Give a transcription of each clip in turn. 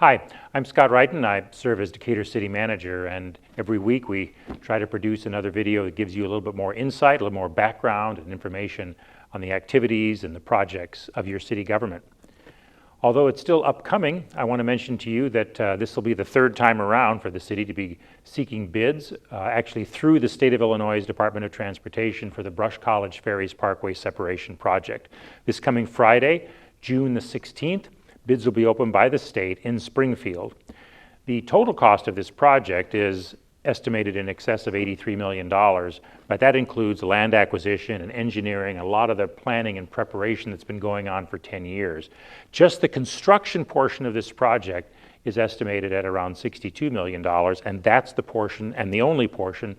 Hi, I'm Scott Wrighton. I serve as Decatur City Manager, and every week we try to produce another video that gives you a little bit more insight, a little more background and information on the activities and the projects of your city government. Although it's still upcoming, I want to mention to you that this will be the third time around for the city to be seeking bids, actually through the State of Illinois Department of Transportation for the Brush College Ferries Parkway Separation Project. This coming Friday, June the 16th, bids will be opened by the state in Springfield. The total cost of this project is estimated in excess of $83 million, but that includes land acquisition and engineering, a lot of the planning and preparation that's been going on for 10 years. Just the construction portion of this project is estimated at around $62 million, and that's the portion and the only portion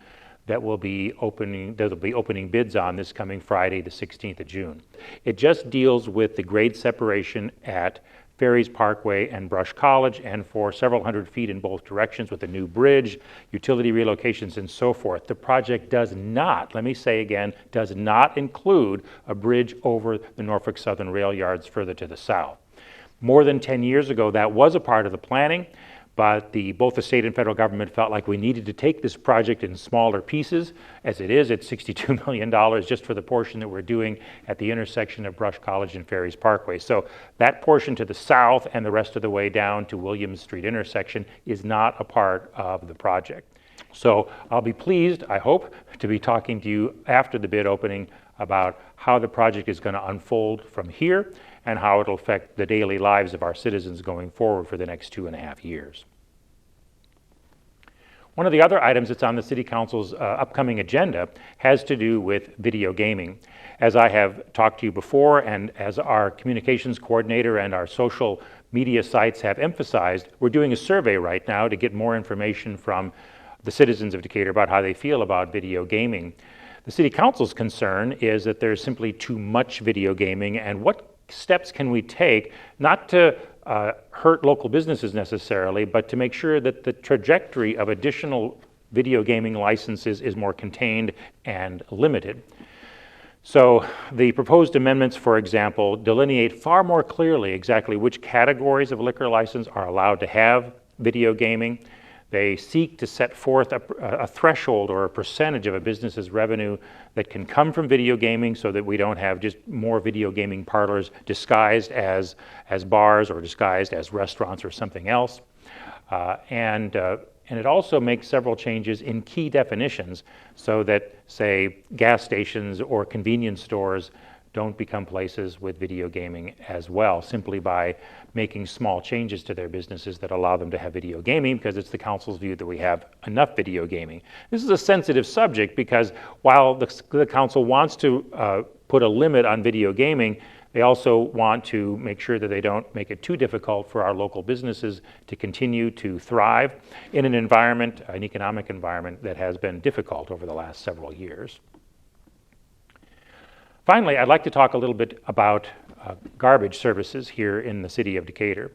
that will be opening bids on this coming Friday, the 16th of June. It just deals with the grade separation at Ferries Parkway and Brush College, and for several hundred feet in both directions with a new bridge, utility relocations, and so forth. The project does not, let me say again, does not include a bridge over the Norfolk Southern rail yards further to the south. More than 10 years ago, that was a part of the planning, but both the state and federal government felt like we needed to take this project in smaller pieces. As it is, it's $62 million just for the portion that we're doing at the intersection of Brush College and Ferries Parkway. So that portion to the south and the rest of the way down to Williams Street intersection is not a part of the project. So I'll be pleased, I hope, to be talking to you after the bid opening about how the project is going to unfold from here and how it'll affect the daily lives of our citizens going forward for the next 2.5 years. One of the other items that's on the City Council's upcoming agenda has to do with video gaming. As I have talked to you before, and as our communications coordinator and our social media sites have emphasized, we're doing a survey right now to get more information from the citizens of Decatur about how they feel about video gaming. The City Council's concern is that there's simply too much video gaming, and what steps can we take, not to hurt local businesses necessarily, but to make sure that the trajectory of additional video gaming licenses is more contained and limited. So the proposed amendments, for example, delineate far more clearly exactly which categories of liquor license are allowed to have video gaming. They seek to set forth a threshold or a percentage of a business's revenue that can come from video gaming so that we don't have just more video gaming parlors disguised as bars or disguised as restaurants or something else. And it also makes several changes in key definitions so that, say, gas stations or convenience stores don't become places with video gaming as well, simply by making small changes to their businesses that allow them to have video gaming, because it's the council's view that we have enough video gaming. This is a sensitive subject because while the council wants to put a limit on video gaming, they also want to make sure that they don't make it too difficult for our local businesses to continue to thrive in an environment, an economic environment that has been difficult over the last several years. Finally, I'd like to talk a little bit about garbage services here in the city of Decatur.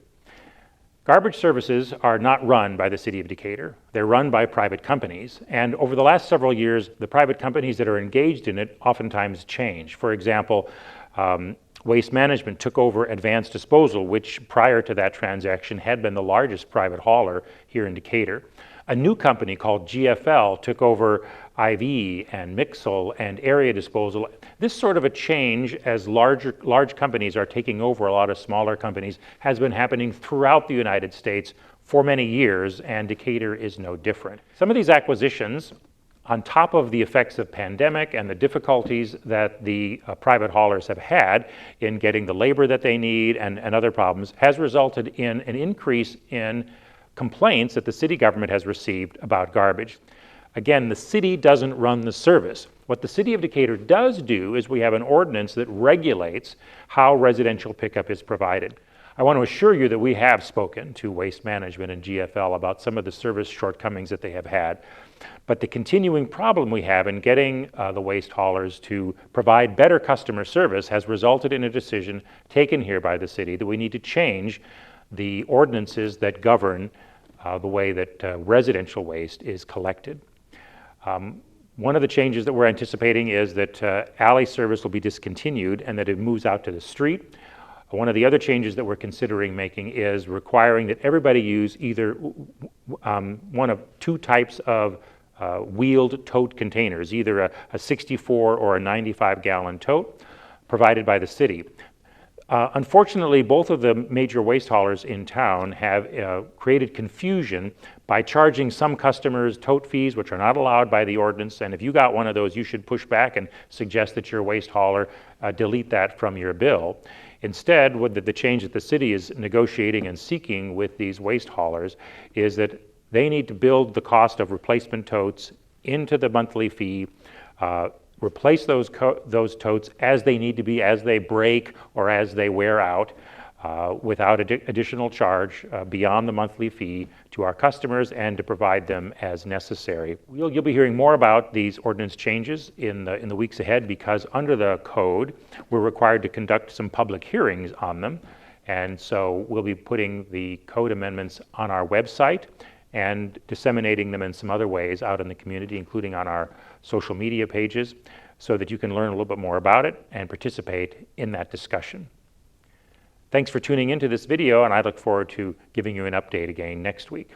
Garbage services are not run by the city of Decatur. They're run by private companies. And over the last several years, the private companies that are engaged in it oftentimes change. For example, Waste Management took over Advanced Disposal, which prior to that transaction had been the largest private hauler here in Decatur. A new company called GFL took over IV and Mixel and Area Disposal. This sort of a change as large companies are taking over a lot of smaller companies has been happening throughout the United States for many years, and Decatur is no different. Some of these acquisitions, on top of the effects of pandemic and the difficulties that the private haulers have had in getting the labor that they need and other problems, has resulted in an increase in complaints that the city government has received about garbage. Again, the city doesn't run the service. What the city of Decatur does do is we have an ordinance that regulates how residential pickup is provided. I want to assure you that we have spoken to Waste Management and GFL about some of the service shortcomings that they have had. But the continuing problem we have in getting the waste haulers to provide better customer service has resulted in a decision taken here by the city that we need to change the ordinances that govern the way that residential waste is collected. One of the changes that we're anticipating is that alley service will be discontinued and that it moves out to the street. One of the other changes that we're considering making is requiring that everybody use either one of two types of wheeled tote containers, either a 64 or a 95-gallon tote provided by the city. Unfortunately, both of the major waste haulers in town have created confusion by charging some customers tote fees which are not allowed by the ordinance, and if you got one of those, you should push back and suggest that your waste hauler delete that from your bill. Instead, what the change that the city is negotiating and seeking with these waste haulers is that they need to build the cost of replacement totes into the monthly fee, replace those totes as they need to be, as they break or as they wear out, without additional charge beyond the monthly fee to our customers, and to provide them as necessary. You'll be hearing more about these ordinance changes in the weeks ahead, because under the code we're required to conduct some public hearings on them, and so we'll be putting the code amendments on our website and disseminating them in some other ways out in the community, including on our social media pages, so that you can learn a little bit more about it and participate in that discussion. Thanks for tuning into this video, and I look forward to giving you an update again next week.